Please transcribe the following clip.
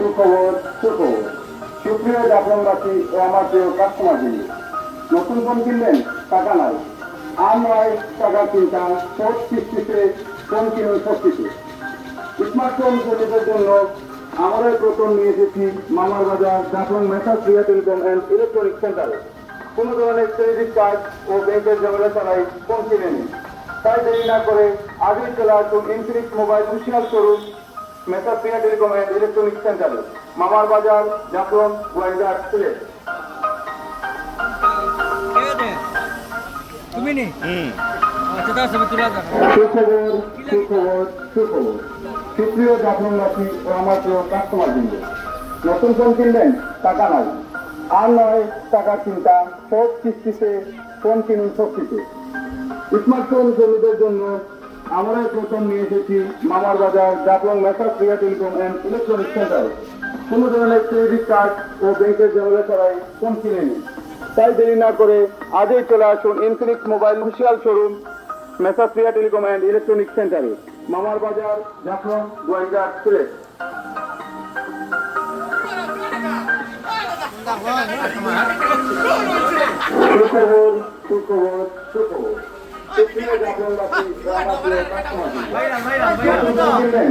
সুখবর সুখবর সুপ্রিয় জাফলংবাসী ও আমার প্রিয় কাস্টমারগুলি, নতুন ফোন কিনবেন, টাকা নাই আর নয় টাকার চিন্তা। সব কিস্তিতে ফোন কিনুন সস্তিতে। স্মার্টফোন শ্রমিকদের জন্য আমাদের প্রথম নিয়ে এসেছি মামার বাজার Jaflong messrs Priya telecom and electronic সেন্টারে। কোনো ধরনের ক্রেডিট কার্ড ও ব্যাংকের ঝামেলা ছাড়াই ফোন কিনে নিন। তাই দেরি না করে আজই চলে আসুন Infinix mobile official showroom messrs Priya telecom and electronic সেন্টারে, মামার বাজার, জাফলং, গোয়ালঘাট, সিলেট। তুমি নি আচ্ছা ছবি তুলে সুখবর সুখবর সুখবর সুপ্রিয় জাফলংবাসী ও আমার প্রিয় কাস্টমারবৃন্দ, নতুন ফোন কিনবেন, টাকা নাই আর নয় টাকার চিন্তা। সব কিস্তিতে ফোন কিনুন সস্তিতে। স্মার্টফোন শ্রমিকদের জন্য আমরা প্রথম নিয়ে এসেছি মামার বাজার Jaflong messrs Priya telecom and electronic সেন্টারে। কোনো ধরনের ক্রেডিট কার্ড ও ব্যাংকের ঝামেলা ছাড়াই ফোন কিনে নিন। তাই দেরি না করে আজই চলে আসুন Infinix mobile official showroom messrs Priya telecom and electronic সেন্টারে, মামার বাজার, জাফলং, গোয়ালঘাট, সিলেট। সুখবর সুখবর সুখবর সুপ্রিয় জাফলংবাসী ও আমার প্রিয় কাস্টমারবৃন্দ, নতুন ফোন কিনবেন,